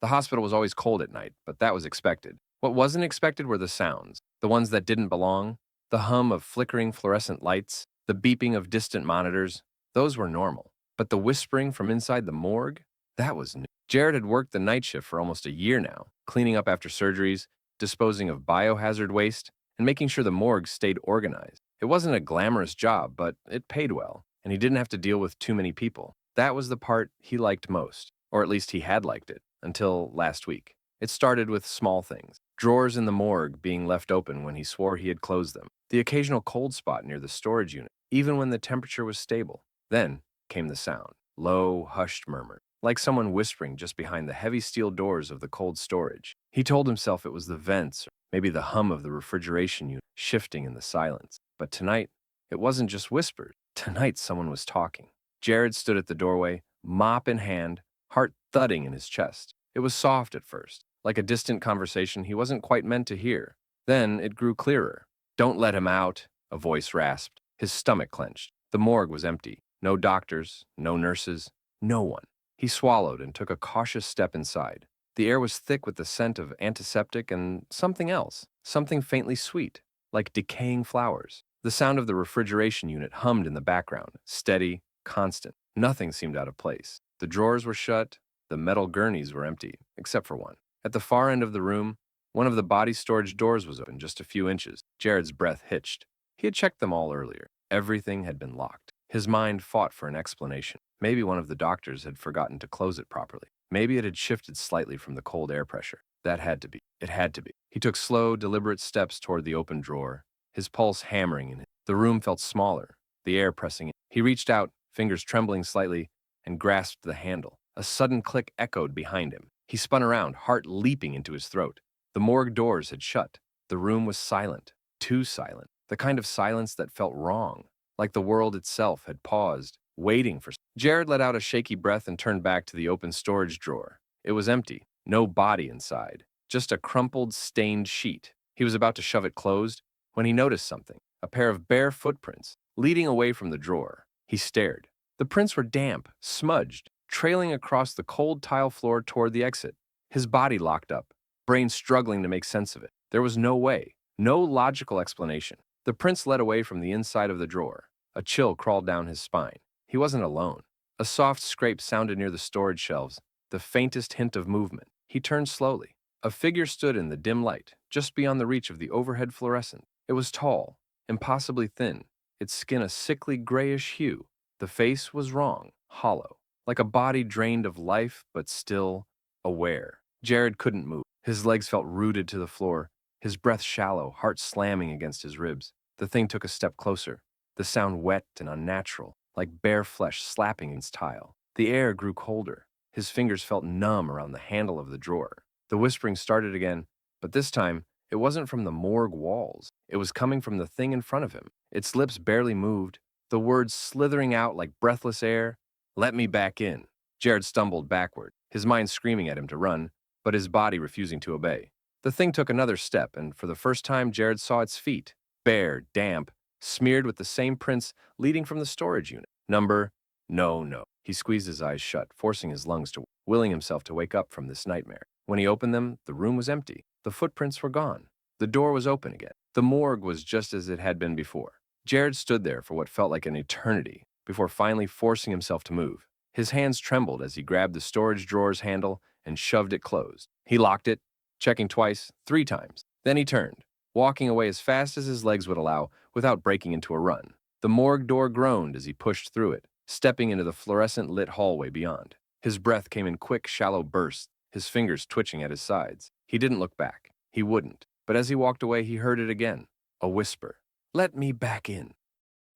The hospital was always cold at night, but that was expected. What wasn't expected were the sounds, the ones that didn't belong, the hum of flickering fluorescent lights, the beeping of distant monitors. Those were normal. But the whispering from inside the morgue? That was new. Jared had worked the night shift for almost a year now, cleaning up after surgeries, disposing of biohazard waste, and making sure the morgue stayed organized. It wasn't a glamorous job, but it paid well, and he didn't have to deal with too many people. That was the part he liked most, or at least he had liked it, until last week. It started with small things. Drawers in the morgue being left open when he swore he had closed them. The occasional cold spot near the storage unit, even when the temperature was stable. Then came the sound. Low, hushed murmur, like someone whispering just behind the heavy steel doors of the cold storage. He told himself it was the vents, or maybe the hum of the refrigeration unit shifting in the silence. But tonight, it wasn't just whispers. Tonight, someone was talking. Jared stood at the doorway, mop in hand, heart thudding in his chest. It was soft at first, like a distant conversation he wasn't quite meant to hear. Then it grew clearer. "Don't let him out," a voice rasped. His stomach clenched. The morgue was empty. No doctors, no nurses, no one. He swallowed and took a cautious step inside. The air was thick with the scent of antiseptic and something else, something faintly sweet, like decaying flowers. The sound of the refrigeration unit hummed in the background, steady, constant. Nothing seemed out of place. The drawers were shut, the metal gurneys were empty, except for one. At the far end of the room, one of the body storage doors was open just a few inches. Jared's breath hitched. He had checked them all earlier. Everything had been locked. His mind fought for an explanation. Maybe one of the doctors had forgotten to close it properly. Maybe it had shifted slightly from the cold air pressure. That had to be. It had to be. He took slow, deliberate steps toward the open drawer, his pulse hammering in it. The room felt smaller, the air pressing in. He reached out, fingers trembling slightly, and grasped the handle. A sudden click echoed behind him. He spun around, heart leaping into his throat. The morgue doors had shut. The room was silent, too silent, the kind of silence that felt wrong, like the world itself had paused, waiting for. Jared let out a shaky breath and turned back to the open storage drawer. It was empty, no body inside, just a crumpled, stained sheet. He was about to shove it closed when he noticed something, a pair of bare footprints, leading away from the drawer. He stared. The prints were damp, smudged, trailing across the cold tile floor toward the exit. His body locked up, brain struggling to make sense of it. There was no way, no logical explanation. The prints led away from the inside of the drawer. A chill crawled down his spine. He wasn't alone. A soft scrape sounded near the storage shelves, the faintest hint of movement. He turned slowly. A figure stood in the dim light, just beyond the reach of the overhead fluorescent. It was tall, impossibly thin, its skin a sickly grayish hue. The face was wrong, hollow, like a body drained of life but still aware. Jared couldn't move. His legs felt rooted to the floor, his breath shallow, heart slamming against his ribs. The thing took a step closer, the sound wet and unnatural, like bare flesh slapping against tile. The air grew colder. His fingers felt numb around the handle of the drawer. The whispering started again, but this time, it wasn't from the morgue walls. It was coming from the thing in front of him. Its lips barely moved, the words slithering out like breathless air. "Let me back in." Jared stumbled backward, his mind screaming at him to run, but his body refusing to obey. The thing took another step, and for the first time, Jared saw its feet. Bare, damp, smeared with the same prints leading from the storage unit. Number, no. He squeezed his eyes shut, forcing his lungs to, willing himself to wake up from this nightmare. When he opened them, the room was empty. The footprints were gone. The door was open again. The morgue was just as it had been before. Jared stood there for what felt like an eternity, before finally forcing himself to move. His hands trembled as he grabbed the storage drawer's handle and shoved it closed. He locked it, checking twice, 3 times. Then he turned, walking away as fast as his legs would allow without breaking into a run. The morgue door groaned as he pushed through it, stepping into the fluorescent-lit hallway beyond. His breath came in quick, shallow bursts, his fingers twitching at his sides. He didn't look back. He wouldn't. But as he walked away, he heard it again. A whisper. "Let me back in."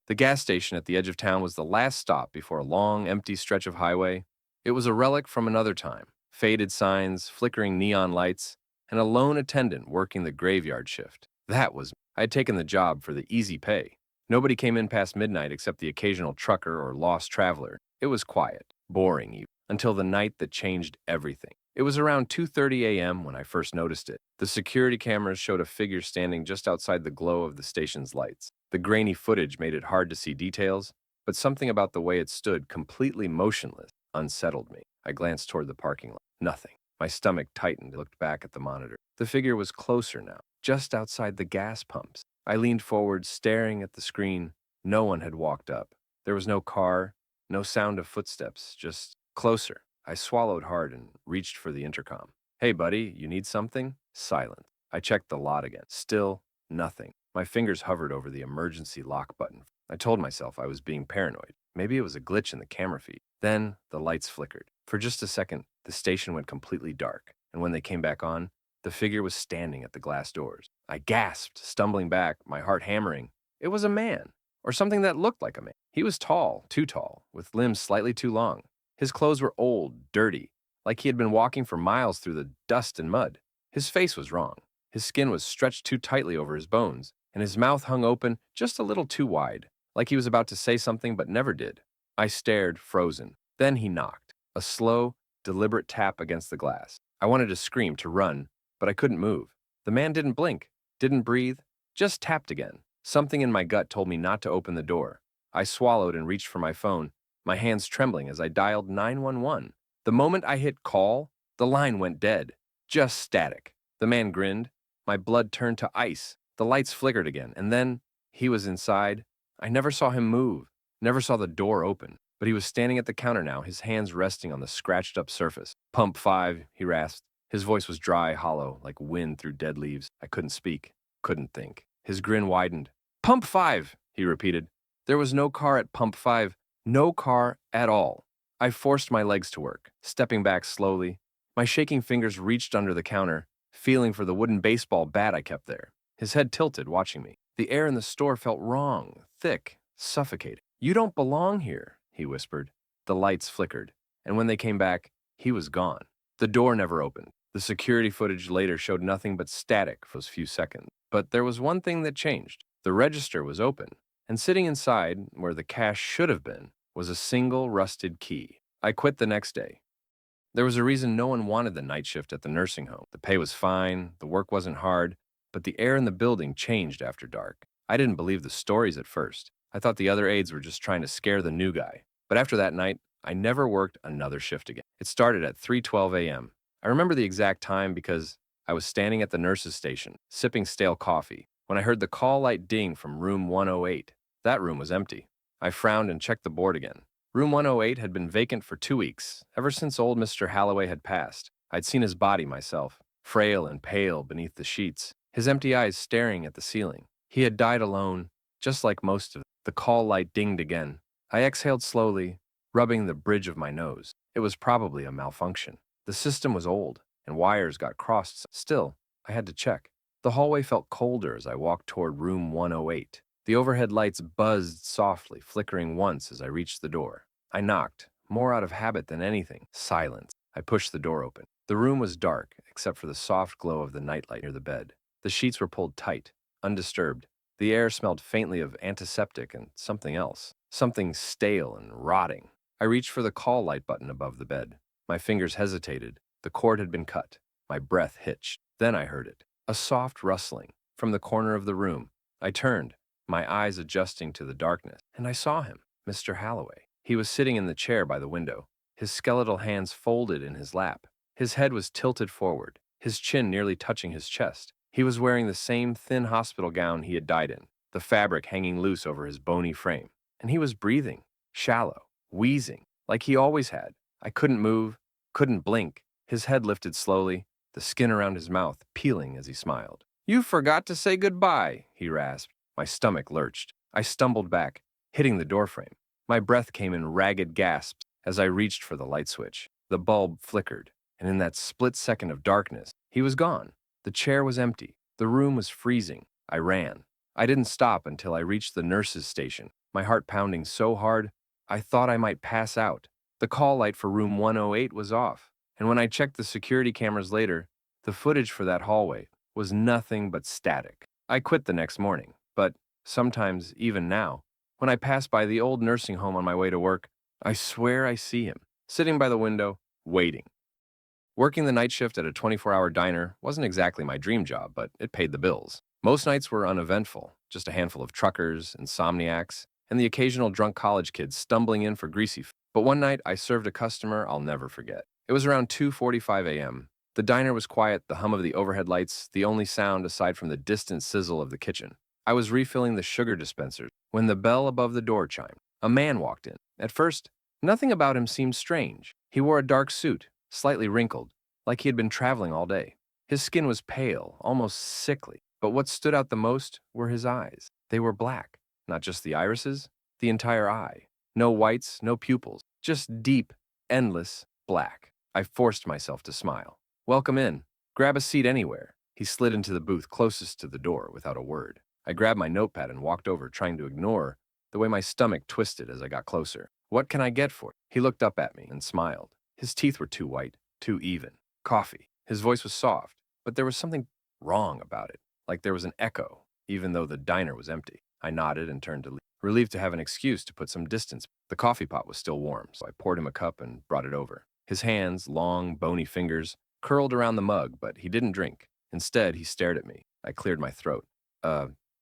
The gas station at the edge of town was the last stop before a long, empty stretch of highway. It was a relic from another time. Faded signs, flickering neon lights, and a lone attendant working the graveyard shift. That was me. I had taken the job for the easy pay. Nobody came in past midnight except the occasional trucker or lost traveler. It was quiet, boring even, until the night that changed everything. It was around 2:30 a.m. when I first noticed it. The security cameras showed a figure standing just outside the glow of the station's lights. The grainy footage made it hard to see details, but something about the way it stood completely motionless unsettled me. I glanced toward the parking lot. Nothing. My stomach tightened and looked back at the monitor. The figure was closer now, just outside the gas pumps. I leaned forward, staring at the screen. No one had walked up. There was no car, no sound of footsteps, just closer. I swallowed hard and reached for the intercom. Hey, buddy, you need something? Silent. I checked the lot again. Still nothing. My fingers hovered over the emergency lock button. I told myself I was being paranoid. Maybe it was a glitch in the camera feed. Then the lights flickered. For just a second, the station went completely dark, and when they came back on, the figure was standing at the glass doors. I gasped, stumbling back, my heart hammering. It was a man, or something that looked like a man. He was tall, too tall, with limbs slightly too long. His clothes were old, dirty, like he had been walking for miles through the dust and mud. His face was wrong. His skin was stretched too tightly over his bones, and his mouth hung open just a little too wide, like he was about to say something but never did. I stared, frozen. Then he knocked. A slow, deliberate tap against the glass. I wanted to scream, to run, but I couldn't move. The man didn't blink, didn't breathe, just tapped again. Something in my gut told me not to open the door. I swallowed and reached for my phone, my hands trembling as I dialed 911. The moment I hit call, the line went dead. Just static. The man grinned. My blood turned to ice. The lights flickered again, and then he was inside. I never saw him move, never saw the door open, but he was standing at the counter now, his hands resting on the scratched-up surface. "Pump 5, he rasped. His voice was dry, hollow, like wind through dead leaves. I couldn't speak, couldn't think. His grin widened. "Pump 5, he repeated. There was no car at Pump 5, no car at all. I forced my legs to work, stepping back slowly. My shaking fingers reached under the counter, feeling for the wooden baseball bat I kept there. His head tilted, watching me. The air in the store felt wrong, thick, suffocating. "You don't belong here," he whispered. The lights flickered, and when they came back, he was gone. The door never opened. The security footage later showed nothing but static for those few seconds. But there was one thing that changed. The register was open, and sitting inside, where the cash should have been, was a single rusted key. I quit the next day. There was a reason no one wanted the night shift at the nursing home. The pay was fine, the work wasn't hard, but the air in the building changed after dark. I didn't believe the stories at first. I thought the other aides were just trying to scare the new guy. But after that night, I never worked another shift again. It started at 3:12 a.m. I remember the exact time because I was standing at the nurse's station, sipping stale coffee, when I heard the call light ding from room 108. That room was empty. I frowned and checked the board again. Room 108 had been vacant for 2 weeks, ever since old Mr. Halloway had passed. I'd seen his body myself, frail and pale beneath the sheets, his empty eyes staring at the ceiling. He had died alone, just like most of them. The call light dinged again. I exhaled slowly, rubbing the bridge of my nose. It was probably a malfunction. The system was old, and wires got crossed. Still, I had to check. The hallway felt colder as I walked toward room 108. The overhead lights buzzed softly, flickering once as I reached the door. I knocked, more out of habit than anything. Silence. I pushed the door open. The room was dark, except for the soft glow of the nightlight near the bed. The sheets were pulled tight, undisturbed. The air smelled faintly of antiseptic and something else, something stale and rotting. I reached for the call light button above the bed. My fingers hesitated. The cord had been cut. My breath hitched. Then I heard it, a soft rustling from the corner of the room. I turned, my eyes adjusting to the darkness, and I saw him, Mr. Halloway. He was sitting in the chair by the window, his skeletal hands folded in his lap. His head was tilted forward, his chin nearly touching his chest. He was wearing the same thin hospital gown he had died in, the fabric hanging loose over his bony frame. And he was breathing, shallow, wheezing, like he always had. I couldn't move, couldn't blink. His head lifted slowly, the skin around his mouth peeling as he smiled. "You forgot to say goodbye," he rasped. My stomach lurched. I stumbled back, hitting the doorframe. My breath came in ragged gasps as I reached for the light switch. The bulb flickered, and in that split second of darkness, he was gone. The chair was empty. The room was freezing. I ran. I didn't stop until I reached the nurse's station, my heart pounding so hard I thought I might pass out. The call light for room 108 was off, and when I checked the security cameras later, the footage for that hallway was nothing but static. I quit the next morning, but sometimes, even now, when I pass by the old nursing home on my way to work, I swear I see him, sitting by the window, waiting. Working the night shift at a 24-hour diner wasn't exactly my dream job, but it paid the bills. Most nights were uneventful, just a handful of truckers, insomniacs, and the occasional drunk college kid stumbling in for greasy food. But one night, I served a customer I'll never forget. It was around 2:45 a.m. The diner was quiet, the hum of the overhead lights, the only sound aside from the distant sizzle of the kitchen. I was refilling the sugar dispensers when the bell above the door chimed. A man walked in. At first, nothing about him seemed strange. He wore a dark suit, slightly wrinkled, like he had been traveling all day. His skin was pale, almost sickly, but what stood out the most were his eyes. They were black, not just the irises, the entire eye. No whites, no pupils, just deep, endless black. I forced myself to smile. "Welcome in. Grab a seat anywhere." He slid into the booth closest to the door without a word. I grabbed my notepad and walked over, trying to ignore the way my stomach twisted as I got closer. "What can I get for you?" He looked up at me and smiled. His teeth were too white, too even. "Coffee." His voice was soft, but there was something wrong about it, like there was an echo, even though the diner was empty. I nodded and turned to leave, relieved to have an excuse to put some distance. The coffee pot was still warm, so I poured him a cup and brought it over. His hands, long, bony fingers, curled around the mug, but he didn't drink. Instead, he stared at me. I cleared my throat.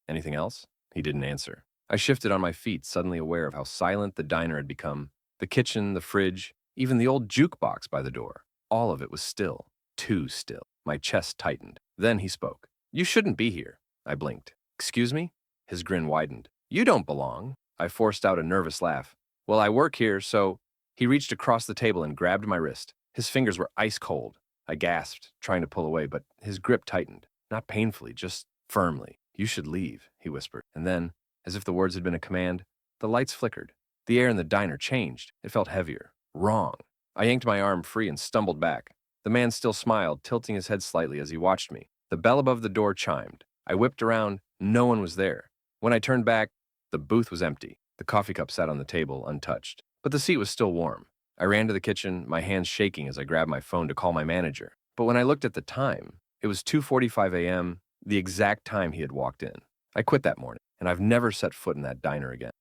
Anything else?" He didn't answer. I shifted on my feet, suddenly aware of how silent the diner had become. The kitchen, the fridge, even the old jukebox by the door. All of it was still. Too still. My chest tightened. Then he spoke. "You shouldn't be here." I blinked. "Excuse me?" His grin widened. "You don't belong." I forced out a nervous laugh. "Well, I work here, so—" He reached across the table and grabbed my wrist. His fingers were ice cold. I gasped, trying to pull away, but his grip tightened. Not painfully, just firmly. "You should leave," he whispered. And then, as if the words had been a command, the lights flickered. The air in the diner changed. It felt heavier. Wrong. I yanked my arm free and stumbled back. The man still smiled, tilting his head slightly as he watched me. The bell above the door chimed. I whipped around. No one was there. When I turned back, the booth was empty. The coffee cup sat on the table, untouched. But the seat was still warm. I ran to the kitchen, my hands shaking as I grabbed my phone to call my manager. But when I looked at the time, it was 2:45 a.m., the exact time he had walked in. I quit that morning, and I've never set foot in that diner again.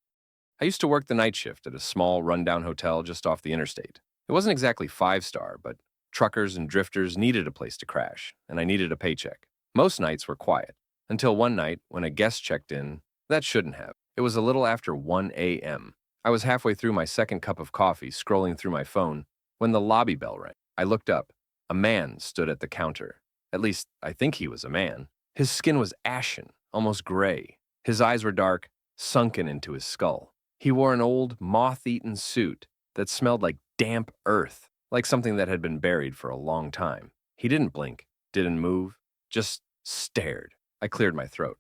I used to work the night shift at a small, rundown hotel just off the interstate. It wasn't exactly five-star, but truckers and drifters needed a place to crash, and I needed a paycheck. Most nights were quiet, until one night when a guest checked in that shouldn't have. It was a little after 1 a.m. I was halfway through my second cup of coffee, scrolling through my phone, when the lobby bell rang. I looked up. A man stood at the counter. At least, I think he was a man. His skin was ashen, almost gray. His eyes were dark, sunken into his skull. He wore an old, moth-eaten suit that smelled like damp earth, like something that had been buried for a long time. He didn't blink, didn't move, just stared. I cleared my throat.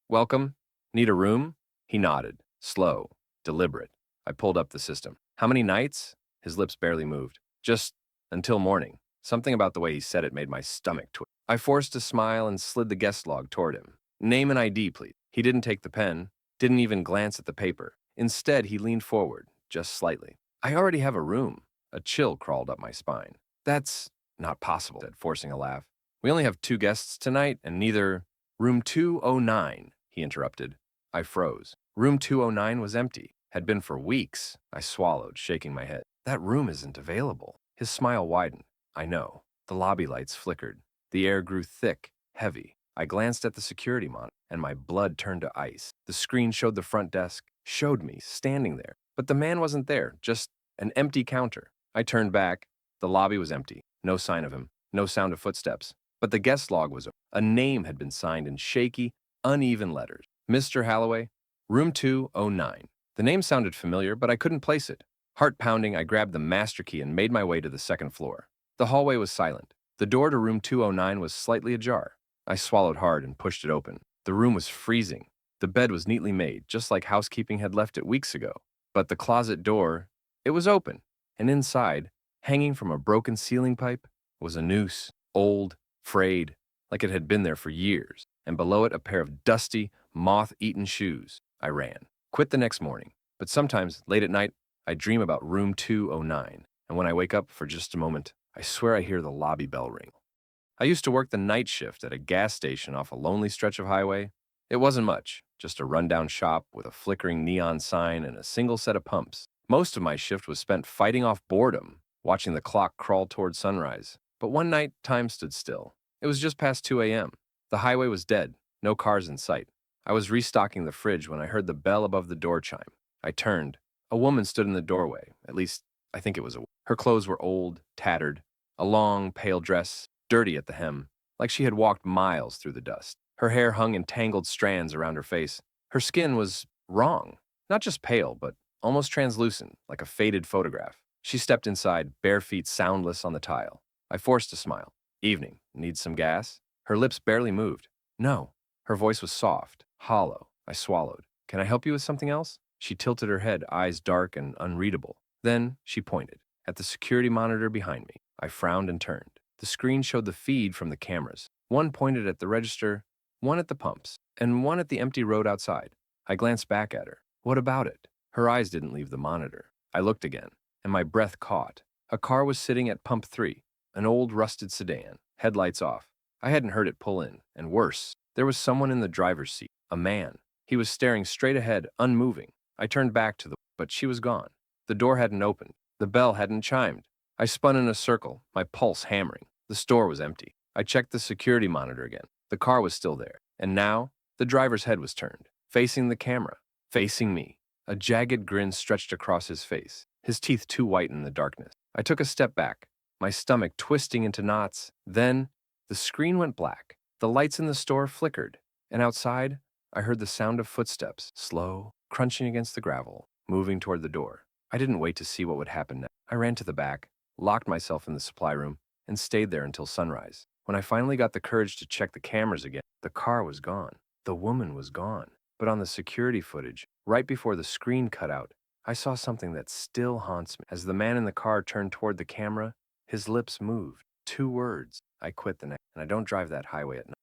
Welcome? Need a room?" He nodded, slow, deliberate. I pulled up the system. "How many nights?" His lips barely moved. "Just until morning." Something about the way he said it made my stomach twitch. I forced a smile and slid the guest log toward him. "Name and ID, please." He didn't take the pen, didn't even glance at the paper. Instead, he leaned forward, just slightly. "I already have a room." A chill crawled up my spine. "That's not possible," I said, forcing a laugh. "We only have 2 guests tonight, and neither—" "Room 209, he interrupted. I froze. Room 209 was empty. Had been for weeks. I swallowed, shaking my head. "That room isn't available." His smile widened. "I know." The lobby lights flickered. The air grew thick, heavy. I glanced at the security monitor, and my blood turned to ice. The screen showed the front desk, showed me, standing there. But the man wasn't there, just an empty counter. I turned back. The lobby was empty. No sign of him. No sound of footsteps. But the guest log was open. A name had been signed in shaky, uneven letters. "Mr. Halloway, room 209. The name sounded familiar, but I couldn't place it. Heart pounding, I grabbed the master key and made my way to the second floor. The hallway was silent. The door to room 209 was slightly ajar. I swallowed hard and pushed it open. The room was freezing. The bed was neatly made, just like housekeeping had left it weeks ago. But the closet door, it was open. And inside, hanging from a broken ceiling pipe, was a noose, old, frayed, like it had been there for years. And below it, a pair of dusty, moth-eaten shoes. I ran. Quit the next morning. But sometimes, late at night, I dream about room 209. And when I wake up for just a moment, I swear I hear the lobby bell ring. I used to work the night shift at a gas station off a lonely stretch of highway. It wasn't much, just a rundown shop with a flickering neon sign and a single set of pumps. Most of my shift was spent fighting off boredom, watching the clock crawl toward sunrise. But one night, time stood still. It was just past 2 a.m. The highway was dead, no cars in sight. I was restocking the fridge when I heard the bell above the door chime. I turned. A woman stood in the doorway, at least I think it was a Her clothes were old, tattered, a long, pale dress, dirty at the hem, like she had walked miles through the dust. Her hair hung in tangled strands around her face. Her skin was wrong, not just pale, but almost translucent, like a faded photograph. She stepped inside, bare feet soundless on the tile. I forced a smile. Evening. Need some gas? Her lips barely moved. No. Her voice was soft, hollow. I swallowed. Can I help you with something else? She tilted her head, eyes dark and unreadable. Then she pointed at the security monitor behind me. I frowned and turned. The screen showed the feed from the cameras. One pointed at the register, one at the pumps, and one at the empty road outside. I glanced back at her. What about it? Her eyes didn't leave the monitor. I looked again, and my breath caught. A car was sitting at pump 3, an old rusted sedan, headlights off. I hadn't heard it pull in, and worse, there was someone in the driver's seat, a man. He was staring straight ahead, unmoving. I turned back to but she was gone. The door hadn't opened. The bell hadn't chimed. I spun in a circle, my pulse hammering. The store was empty. I checked the security monitor again. The car was still there. And now, the driver's head was turned, facing the camera, facing me. A jagged grin stretched across his face, his teeth too white in the darkness. I took a step back, my stomach twisting into knots. Then, the screen went black. The lights in the store flickered, and outside, I heard the sound of footsteps, slow, crunching against the gravel, moving toward the door. I didn't wait to see what would happen next. I ran to the back, locked myself in the supply room, and stayed there until sunrise. When I finally got the courage to check the cameras again, the car was gone. The woman was gone. But on the security footage, right before the screen cut out, I saw something that still haunts me. As the man in the car turned toward the camera, his lips moved. 2 words. I quit the night, and I don't drive that highway at night.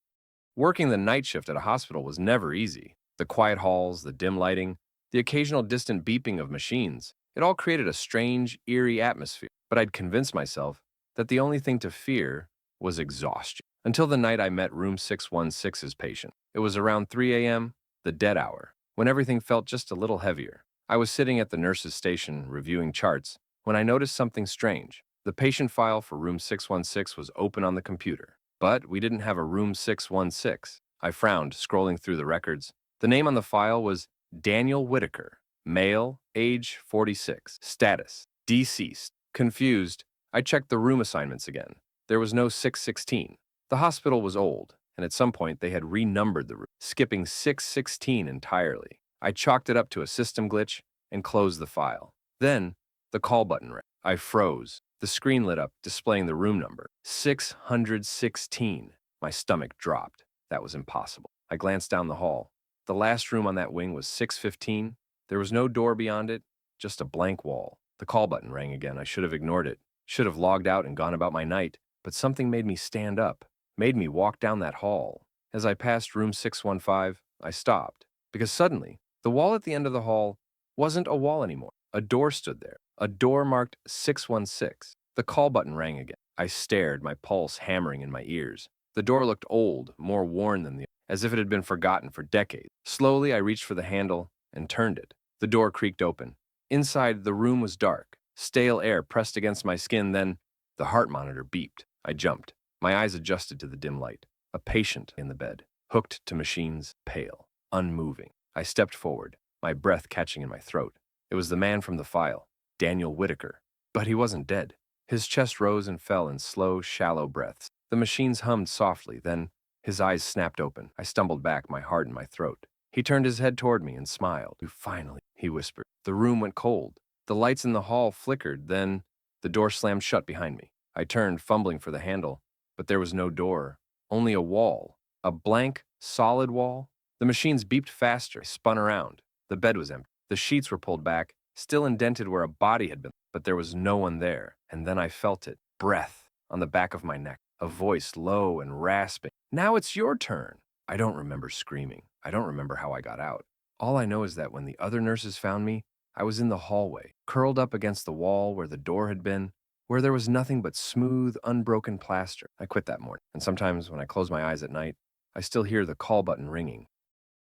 Working the night shift at a hospital was never easy. The quiet halls, the dim lighting, the occasional distant beeping of machines, it all created a strange, eerie atmosphere. But I'd convinced myself that the only thing to fear was exhaustion. Until the night I met room 616's patient. It was around 3 a.m., the dead hour, when everything felt just a little heavier. I was sitting at the nurse's station reviewing charts when I noticed something strange. The patient file for room 616 was open on the computer, but we didn't have a room 616. I frowned, scrolling through the records. The name on the file was Daniel Whitaker, male, age 46, status, deceased. Confused, I checked the room assignments again. There was no 616. The hospital was old, and at some point they had renumbered the room, skipping 616 entirely. I chalked it up to a system glitch and closed the file. Then, the call button rang. I froze. The screen lit up, displaying the room number. 616. My stomach dropped. That was impossible. I glanced down the hall. The last room on that wing was 615. There was no door beyond it, just a blank wall. The call button rang again. I should have ignored it. Should have logged out and gone about my night. But something made me stand up, made me walk down that hall. As I passed room 615, I stopped, because suddenly, the wall at the end of the hall wasn't a wall anymore. A door stood there, a door marked 616. The call button rang again. I stared, my pulse hammering in my ears. The door looked old, more worn than as if it had been forgotten for decades. Slowly, I reached for the handle and turned it. The door creaked open. Inside, the room was dark. Stale air pressed against my skin, then the heart monitor beeped. I jumped. My eyes adjusted to the dim light. A patient in the bed, hooked to machines, pale, unmoving. I stepped forward, my breath catching in my throat. It was the man from the file, Daniel Whitaker. But he wasn't dead. His chest rose and fell in slow, shallow breaths. The machines hummed softly, then his eyes snapped open. I stumbled back, my heart in my throat. He turned his head toward me and smiled. "You finally," he whispered. The room went cold. The lights in the hall flickered, then the door slammed shut behind me. I turned, fumbling for the handle, but there was no door, only a wall, a blank, solid wall. The machines beeped faster, spun around. The bed was empty. The sheets were pulled back, still indented where a body had been, but there was no one there. And then I felt it, breath on the back of my neck, a voice low and rasping. "Now it's your turn." I don't remember screaming. I don't remember how I got out. All I know is that when the other nurses found me, I was in the hallway, curled up against the wall where the door had been, where there was nothing but smooth, unbroken plaster. I quit that morning, and sometimes when I close my eyes at night, I still hear the call button ringing.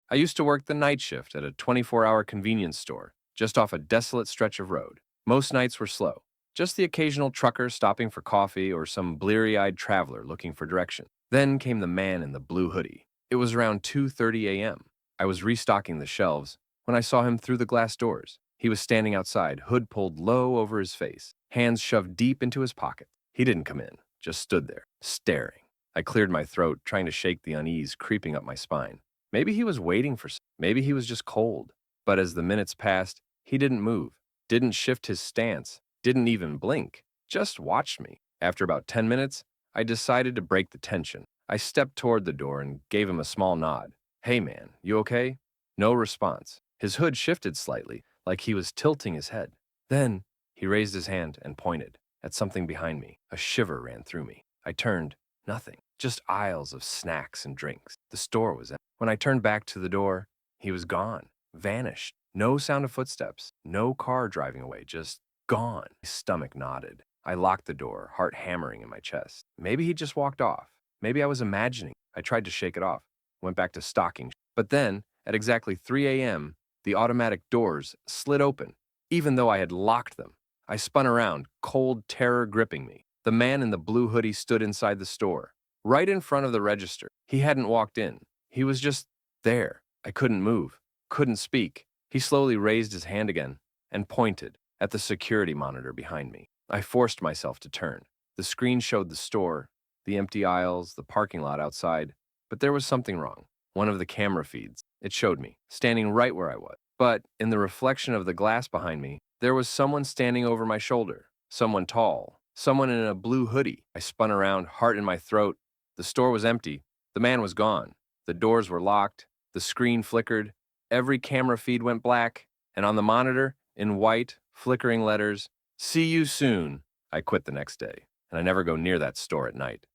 I used to work the night shift at a 24-hour convenience store, just off a desolate stretch of road. Most nights were slow, just the occasional trucker stopping for coffee or some bleary-eyed traveler looking for direction. Then came the man in the blue hoodie. It was around 2:30 a.m. I was restocking the shelves when I saw him through the glass doors. He was standing outside, hood pulled low over his face. hands shoved deep into his pocket. He didn't come in, just stood there, staring. I cleared my throat, trying to shake the unease creeping up my spine. Maybe he was waiting for something. Maybe he was just cold. But as the minutes passed, he didn't move, didn't shift his stance, didn't even blink, just watched me. After about 10 minutes, I decided to break the tension. I stepped toward the door and gave him a small nod. "Hey man, you okay?" No response. His hood shifted slightly, like he was tilting his head. Then he raised his hand and pointed at something behind me. A shiver ran through me. I turned. Nothing. Just aisles of snacks and drinks. The store was empty. When I turned back to the door, he was gone. Vanished. No sound of footsteps. No car driving away. Just gone. My stomach knotted. I locked the door, heart hammering in my chest. Maybe he just walked off. Maybe I was imagining. I tried to shake it off. Went back to stalking. But then, at exactly 3 a.m., the automatic doors slid open, even though I had locked them. I spun around, cold terror gripping me. The man in the blue hoodie stood inside the store, right in front of the register. He hadn't walked in. He was just there. I couldn't move, couldn't speak. He slowly raised his hand again and pointed at the security monitor behind me. I forced myself to turn. The screen showed the store, the empty aisles, the parking lot outside, but there was something wrong. One of the camera feeds. It showed me, standing right where I was. But in the reflection of the glass behind me, there was someone standing over my shoulder. Someone tall. Someone in a blue hoodie. I spun around, heart in my throat. The store was empty. The man was gone. The doors were locked. The screen flickered. Every camera feed went black. And on the monitor, in white, flickering letters, "See you soon." I quit the next day, and I never go near that store at night.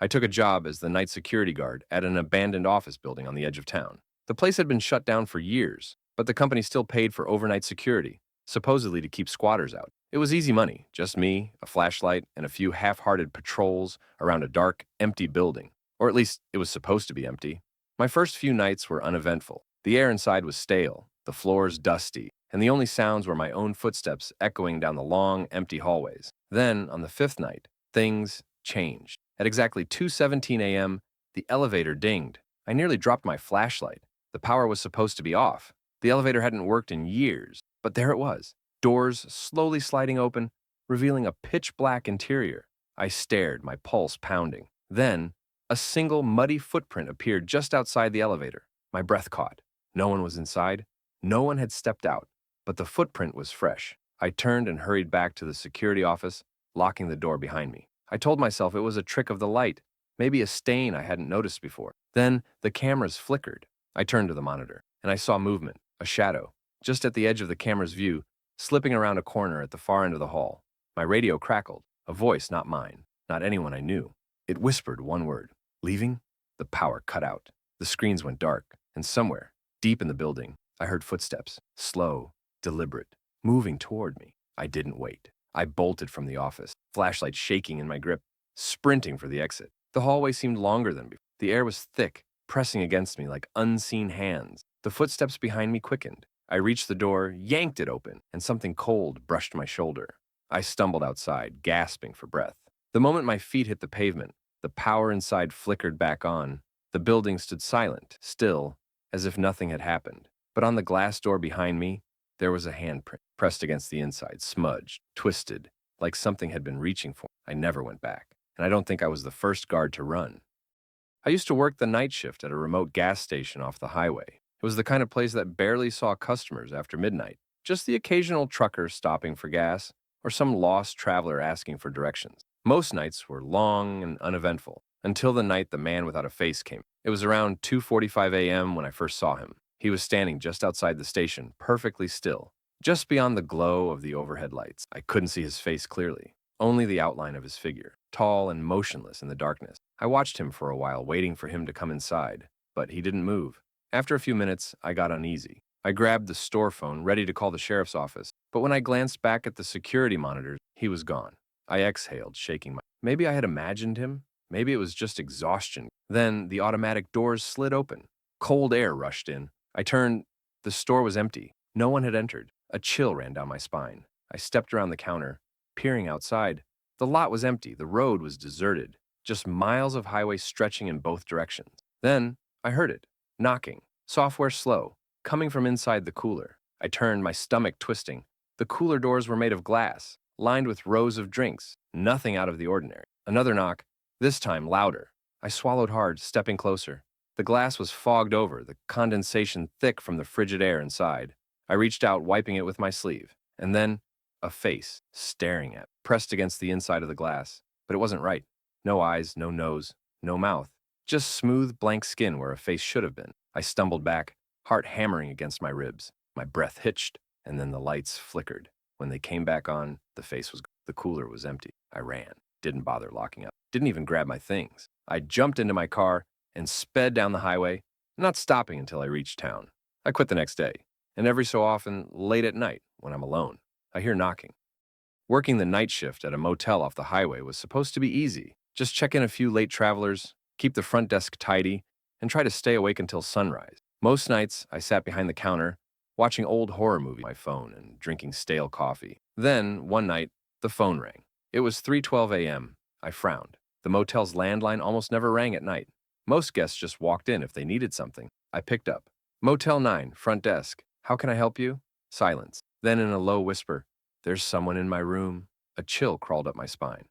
I took a job as the night security guard at an abandoned office building on the edge of town. The place had been shut down for years, but the company still paid for overnight security, supposedly to keep squatters out. It was easy money, just me, a flashlight, and a few half-hearted patrols around a dark, empty building. Or at least it was supposed to be empty. My first few nights were uneventful. The air inside was stale, the floors dusty, and the only sounds were my own footsteps echoing down the long, empty hallways. Then, on the fifth night, things changed. At exactly 2:17 a.m., the elevator dinged. I nearly dropped my flashlight. The power was supposed to be off. The elevator hadn't worked in years, but there it was. Doors slowly sliding open, revealing a pitch-black interior. I stared, my pulse pounding. Then, a single muddy footprint appeared just outside the elevator. My breath caught. No one was inside. No one had stepped out, but the footprint was fresh. I turned and hurried back to the security office, locking the door behind me. I told myself it was a trick of the light, maybe a stain I hadn't noticed before. Then the cameras flickered. I turned to the monitor, and I saw movement, a shadow, just at the edge of the camera's view, slipping around a corner at the far end of the hall. My radio crackled, a voice not mine, not anyone I knew. It whispered one word, "Leaving?" The power cut out. The screens went dark, and somewhere, deep in the building, I heard footsteps, slow, deliberate, moving toward me. I didn't wait. I bolted from the office, flashlight shaking in my grip, sprinting for the exit. The hallway seemed longer than before. The air was thick, pressing against me like unseen hands. The footsteps behind me quickened. I reached the door, yanked it open, and something cold brushed my shoulder. I stumbled outside, gasping for breath. The moment my feet hit the pavement, the power inside flickered back on. The building stood silent, still, as if nothing had happened. But on the glass door behind me, there was a handprint, pressed against the inside, smudged, twisted, like something had been reaching for me. I never went back, and I don't think I was the first guard to run. I used to work the night shift at a remote gas station off the highway. It was the kind of place that barely saw customers after midnight, just the occasional trucker stopping for gas or some lost traveler asking for directions. Most nights were long and uneventful, until the night the man without a face came. It was around 2:45 a.m. when I first saw him. He was standing just outside the station, perfectly still, just beyond the glow of the overhead lights. I couldn't see his face clearly, only the outline of his figure, tall and motionless in the darkness. I watched him for a while, waiting for him to come inside, but he didn't move. After a few minutes, I got uneasy. I grabbed the store phone, ready to call the sheriff's office, but when I glanced back at the security monitors, he was gone. I exhaled, shaking my... Maybe I had imagined him. Maybe it was just exhaustion. Then the automatic doors slid open. Cold air rushed in. I turned. The store was empty. No one had entered. A chill ran down my spine. I stepped around the counter, peering outside. The lot was empty. The road was deserted. Just miles of highway stretching in both directions. Then I heard it. Knocking. Software slow. Coming from inside the cooler. I turned, my stomach twisting. The cooler doors were made of glass. lined with rows of drinks. Nothing out of the ordinary. Another knock, this time louder. I swallowed hard, stepping closer. The glass was fogged over, the condensation thick from the frigid air inside. I reached out, wiping it with my sleeve. And then, a face, staring at me, pressed against the inside of the glass. But it wasn't right. No eyes, no nose, no mouth. Just smooth, blank skin where a face should have been. I stumbled back, heart hammering against my ribs. My breath hitched, and then the lights flickered. When they came back on, the face was gone. The cooler was empty. I ran. Didn't bother locking up. Didn't even grab my things. I jumped into my car and sped down the highway, not stopping until I reached town. I quit the next day, and every so often, late at night, when I'm alone, I hear knocking. Working the night shift at a motel off the highway was supposed to be easy. Just check in a few late travelers, keep the front desk tidy, and try to stay awake until sunrise. Most nights, I sat behind the counter, watching old horror movies on my phone and drinking stale coffee. Then, one night, the phone rang. It was 3:12 a.m. I frowned. The motel's landline almost never rang at night. Most guests just walked in if they needed something. I picked up. Motel 9, front desk. How can I help you? Silence. Then in a low whisper, there's someone in my room. A chill crawled up my spine.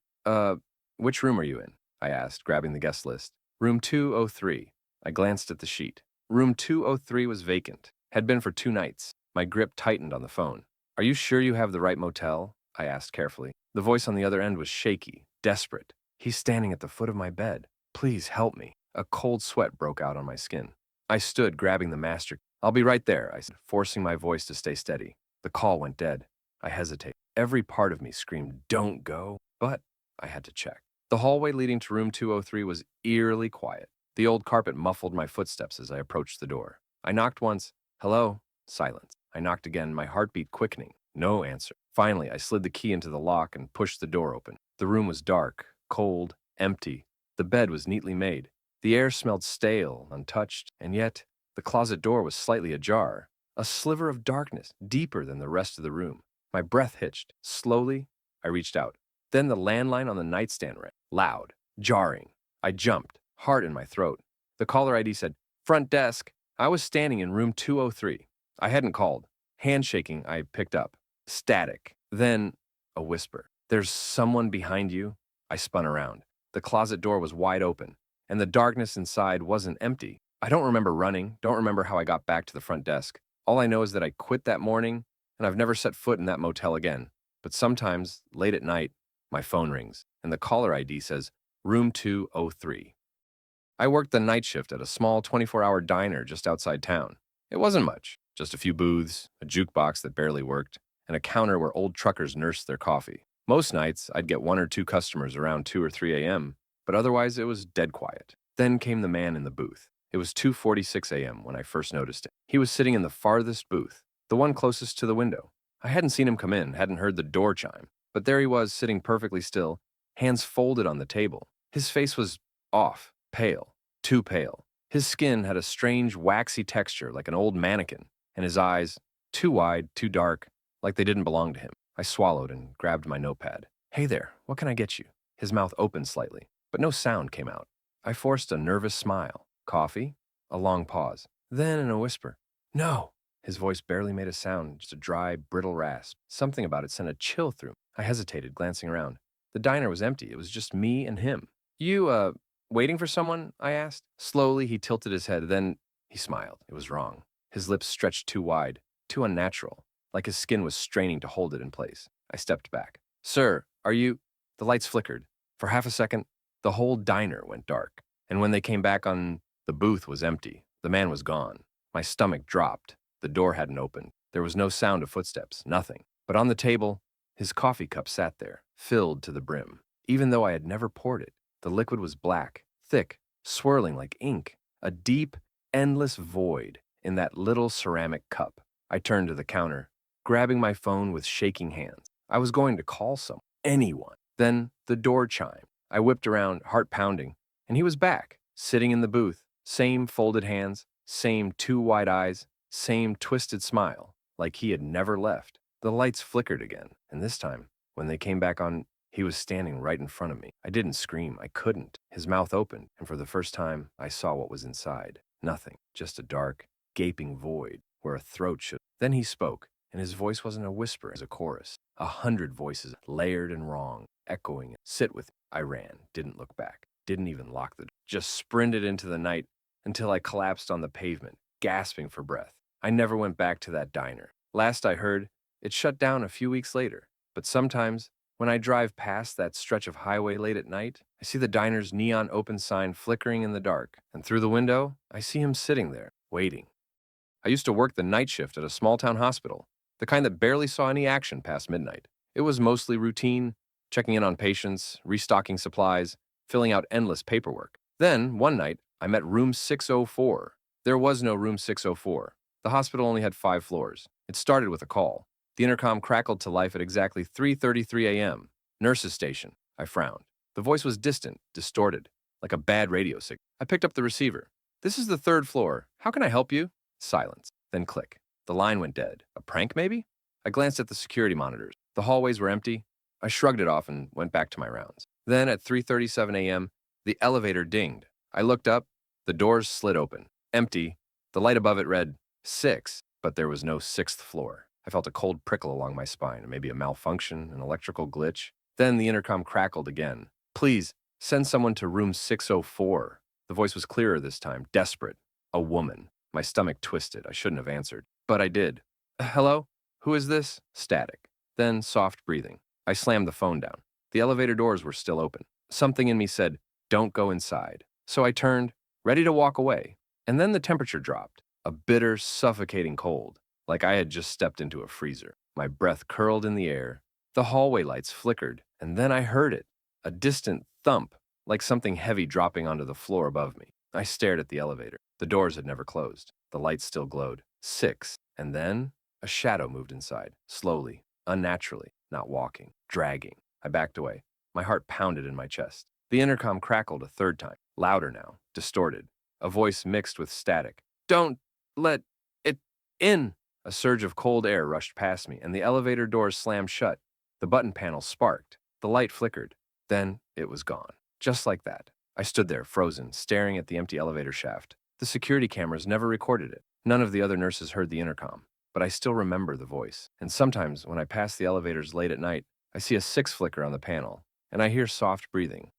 Which room are you in? I asked, grabbing the guest list. Room 203. I glanced at the sheet. Room 203 was vacant. Had been for 2 nights. My grip tightened on the phone. Are you sure you have the right motel? I asked carefully. The voice on the other end was shaky, desperate. He's standing at the foot of my bed. Please help me. A cold sweat broke out on my skin. I stood, grabbing the master. I'll be right there, I said, forcing my voice to stay steady. The call went dead. I hesitated. Every part of me screamed, don't go, but I had to check. The hallway leading to room 203 was eerily quiet. The old carpet muffled my footsteps as I approached the door. I knocked once. Hello? Silence. I knocked again, my heartbeat quickening. No answer. Finally, I slid the key into the lock and pushed the door open. The room was dark, cold, empty. The bed was neatly made. The air smelled stale, untouched, and yet the closet door was slightly ajar. A sliver of darkness, deeper than the rest of the room. My breath hitched. Slowly, I reached out. Then the landline on the nightstand rang. Loud, jarring. I jumped, heart in my throat. The caller ID said, front desk. I was standing in room 203. I hadn't called. Handshaking, I picked up. Static. Then, a whisper. There's someone behind you? I spun around. The closet door was wide open, and the darkness inside wasn't empty. I don't remember running, don't remember how I got back to the front desk. All I know is that I quit that morning, and I've never set foot in that motel again. But sometimes, late at night, my phone rings, and the caller ID says, room 203. I worked the night shift at a small 24-hour diner just outside town. It wasn't much, just a few booths, a jukebox that barely worked, and a counter where old truckers nursed their coffee. Most nights, I'd get 1 or 2 customers around 2 or 3 a.m., but otherwise it was dead quiet. Then came the man in the booth. It was 2:46 a.m. when I first noticed him. He was sitting in the farthest booth, the one closest to the window. I hadn't seen him come in, hadn't heard the door chime, but there he was, sitting perfectly still, hands folded on the table. His face was off, pale, too pale. His skin had a strange, waxy texture like an old mannequin, and his eyes, too wide, too dark, like they didn't belong to him. I swallowed and grabbed my notepad. Hey there, what can I get you? His mouth opened slightly, but no sound came out. I forced a nervous smile. Coffee? A long pause. Then in a whisper, no. His voice barely made a sound, just a dry, brittle rasp. Something about it sent a chill through me. I hesitated, glancing around. The diner was empty. It was just me and him. You, waiting for someone? I asked. Slowly, he tilted his head. Then he smiled. It was wrong. His lips stretched too wide, too unnatural, like his skin was straining to hold it in place. I stepped back. Sir, are you... The lights flickered. For half a second, the whole diner went dark. And when they came back on, the booth was empty. The man was gone. My stomach dropped. The door hadn't opened. There was no sound of footsteps, nothing. But on the table, his coffee cup sat there, filled to the brim. Even though I had never poured it, the liquid was black, thick, swirling like ink. A deep, endless void in that little ceramic cup. I turned to the counter, grabbing my phone with shaking hands. I was going to call someone, anyone. Then the door chimed. I whipped around, heart pounding, and he was back, sitting in the booth. Same folded hands, same too wide eyes, same twisted smile, like he had never left. The lights flickered again, and this time, when they came back on, he was standing right in front of me. I didn't scream, I couldn't. His mouth opened, and for the first time, I saw what was inside. Nothing, just a dark, gaping void where a throat should. Then he spoke, and his voice wasn't a whisper, it was a chorus. 100 voices, layered and wrong, echoing. Sit with me. I ran, didn't look back, didn't even lock the door. Just sprinted into the night until I collapsed on the pavement, gasping for breath. I never went back to that diner. Last I heard, it shut down a few weeks later. But sometimes, when I drive past that stretch of highway late at night, I see the diner's neon open sign flickering in the dark, and through the window, I see him sitting there, waiting. I used to work the night shift at a small-town hospital, the kind that barely saw any action past midnight. It was mostly routine, checking in on patients, restocking supplies, filling out endless paperwork. Then, one night, I met room 604. There was no room 604. The hospital only had 5 floors. It started with a call. The intercom crackled to life at exactly 3:33 a.m. Nurse's station. I frowned. The voice was distant, distorted, like a bad radio signal. I picked up the receiver. "This is the 3rd floor. How can I help you?" Silence. Then click. The line went dead. A prank, maybe? I glanced at the security monitors. The hallways were empty. I shrugged it off and went back to my rounds. Then, at 3:37 a.m., the elevator dinged. I looked up. The doors slid open. Empty. The light above it read 6, but there was no 6th floor. I felt a cold prickle along my spine, maybe a malfunction, an electrical glitch. Then the intercom crackled again. "Please, send someone to room 604. The voice was clearer this time, desperate. A woman. My stomach twisted. I shouldn't have answered. But I did. "Hello? Who is this?" Static. Then soft breathing. I slammed the phone down. The elevator doors were still open. Something in me said, "Don't go inside." So I turned, ready to walk away. And then the temperature dropped. A bitter, suffocating cold, like I had just stepped into a freezer. My breath curled in the air. The hallway lights flickered, and then I heard it. A distant thump, like something heavy dropping onto the floor above me. I stared at the elevator. The doors had never closed. The lights still glowed. 6. And then a shadow moved inside, slowly, unnaturally, not walking, dragging. I backed away. My heart pounded in my chest. The intercom crackled a 3rd time, louder now, distorted. A voice mixed with static. "Don't let it in." A surge of cold air rushed past me, and the elevator doors slammed shut. The button panel sparked. The light flickered. Then it was gone. Just like that. I stood there, frozen, staring at the empty elevator shaft. The security cameras never recorded it. None of the other nurses heard the intercom. But I still remember the voice. And sometimes, when I pass the elevators late at night, I see a 6 flicker on the panel, and I hear soft breathing.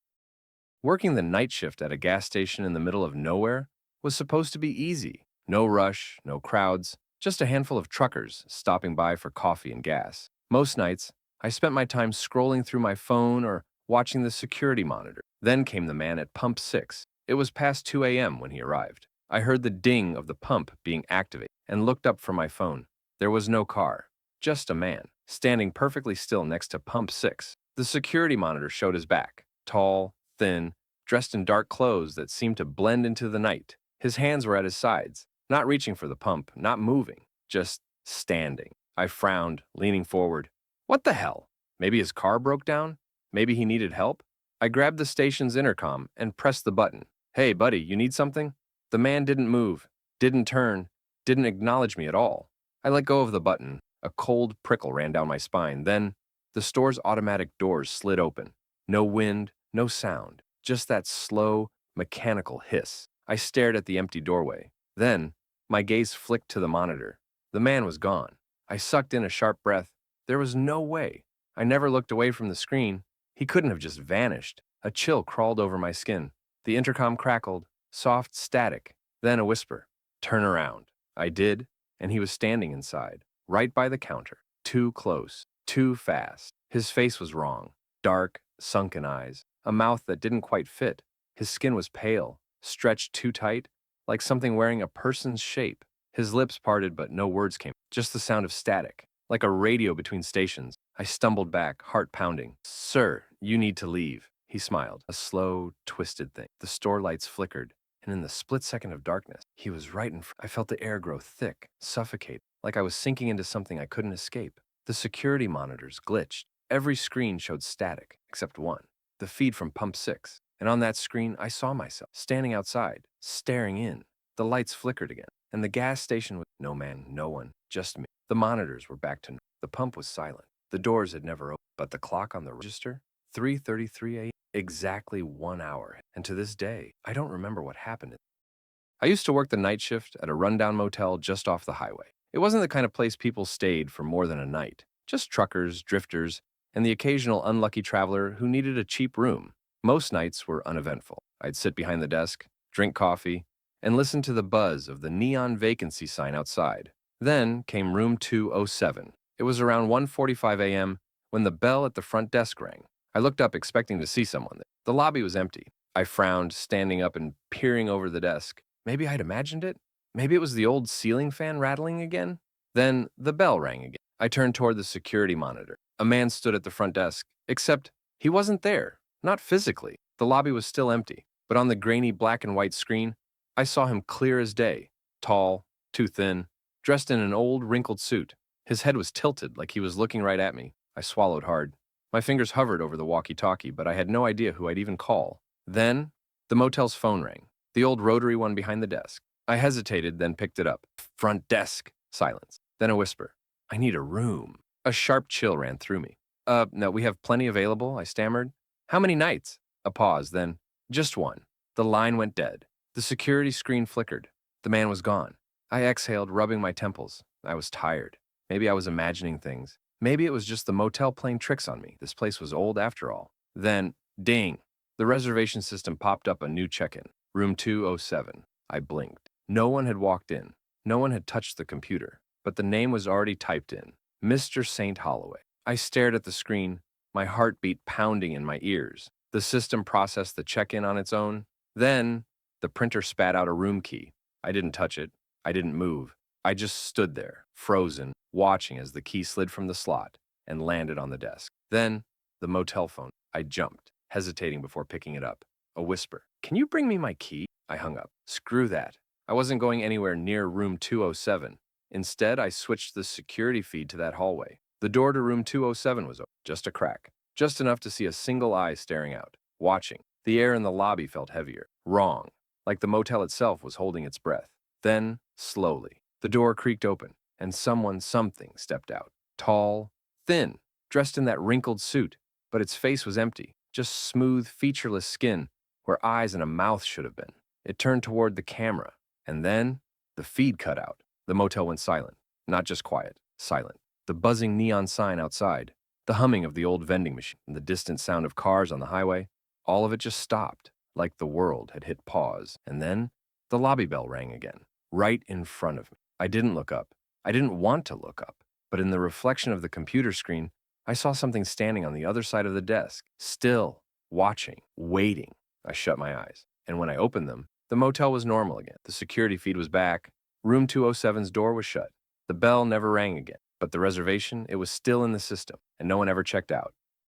Working the night shift at a gas station in the middle of nowhere was supposed to be easy. No rush, no crowds, just a handful of truckers stopping by for coffee and gas. Most nights, I spent my time scrolling through my phone or watching the security monitor. Then came the man at pump 6. It was past 2 a.m. when he arrived. I heard the ding of the pump being activated and looked up from my phone. There was no car, just a man, standing perfectly still next to pump 6. The security monitor showed his back, tall, thin, dressed in dark clothes that seemed to blend into the night. His hands were at his sides, not reaching for the pump, not moving, just standing. I frowned, leaning forward. What the hell? Maybe his car broke down? Maybe he needed help? I grabbed the station's intercom and pressed the button. "Hey, buddy, you need something?" The man didn't move, didn't turn, didn't acknowledge me at all. I let go of the button. A cold prickle ran down my spine. Then, the store's automatic doors slid open. No wind, no sound, just that slow, mechanical hiss. I stared at the empty doorway. Then, my gaze flicked to the monitor. The man was gone. I sucked in a sharp breath. There was no way. I never looked away from the screen. He couldn't have just vanished. A chill crawled over my skin. The intercom crackled, soft static, then a whisper. "Turn around." I did, and he was standing inside, right by the counter. Too close, too fast. His face was wrong. Dark, sunken eyes, a mouth that didn't quite fit. His skin was pale, stretched too tight, like something wearing a person's shape. His lips parted, but no words came, just the sound of static, like a radio between stations. I stumbled back, heart pounding. "Sir, you need to leave." He smiled, a slow, twisted thing. The store lights flickered, and in the split second of darkness, he was right in front. I felt the air grow thick, suffocate, like I was sinking into something I couldn't escape. The security monitors glitched. Every screen showed static, except one, the feed from pump 6. And on that screen, I saw myself, standing outside, staring in. The lights flickered again, and the gas station was no man, no one, just me. The monitors were back to normal. The pump was silent. The doors had never opened, but the clock on the register, 3:33 a.m., exactly 1 hour. And to this day, I don't remember what happened. I used to work the night shift at a rundown motel just off the highway. It wasn't the kind of place people stayed for more than a night, Just truckers, drifters, and the occasional unlucky traveler who needed a cheap room. Most nights were uneventful. I'd sit behind the desk, drink coffee, and listen to the buzz of the neon vacancy sign outside. Then came room 207. It was around 1:45 a.m. when the bell at the front desk rang. I looked up expecting to see someone there. The lobby was empty. I frowned, standing up and peering over the desk. Maybe I'd imagined it? Maybe it was the old ceiling fan rattling again? Then the bell rang again. I turned toward the security monitor. A man stood at the front desk, except he wasn't there. Not physically. The lobby was still empty. But on the grainy black and white screen, I saw him clear as day. Tall, too thin, dressed in an old, wrinkled suit. His head was tilted like he was looking right at me. I swallowed hard. My fingers hovered over the walkie-talkie, but I had no idea who I'd even call. Then, the motel's phone rang, the old rotary one behind the desk. I hesitated, then picked it up. Front desk. Silence. Then a whisper. I need a room. A sharp chill ran through me. No, we have plenty available, I stammered. How many nights? A pause, then, just one. The line went dead. The security screen flickered. The man was gone. I exhaled, rubbing my temples. I was tired. Maybe I was imagining things. Maybe it was just the motel playing tricks on me. This place was old after all. Then, ding! The reservation system popped up a new check-in. Room 207. I blinked. No one had walked in. No one had touched the computer. But the name was already typed in. Mr. St. Holloway. I stared at the screen, my heartbeat pounding in my ears. The system processed the check-in on its own. Then, the printer spat out a room key. I didn't touch it. I didn't move. I just stood there, frozen, watching as the key slid from the slot and landed on the desk. Then, the motel phone. I jumped, hesitating before picking it up. A whisper. Can you bring me my key? I hung up. Screw that. I wasn't going anywhere near room 207. Instead, I switched the security feed to that hallway. The door to room 207 was open, just a crack, just enough to see a single eye staring out, watching. The air in the lobby felt heavier, wrong, like the motel itself was holding its breath. Then, slowly, the door creaked open, and something stepped out. Tall, thin, dressed in that wrinkled suit, but its face was empty, just smooth, featureless skin, where eyes and a mouth should have been. It turned toward the camera, and then the feed cut out. The motel went silent, not just quiet, silent. The buzzing neon sign outside, the humming of the old vending machine, and the distant sound of cars on the highway, all of it just stopped, like the world had hit pause. And then the lobby bell rang again, right in front of me. I didn't look up. I didn't want to look up. But in the reflection of the computer screen, I saw something standing on the other side of the desk, still, watching, waiting. I shut my eyes, and when I opened them, the motel was normal again. The security feed was back. Room 207's door was shut. The bell never rang again. But the reservation, it was still in the system, and no one ever checked out.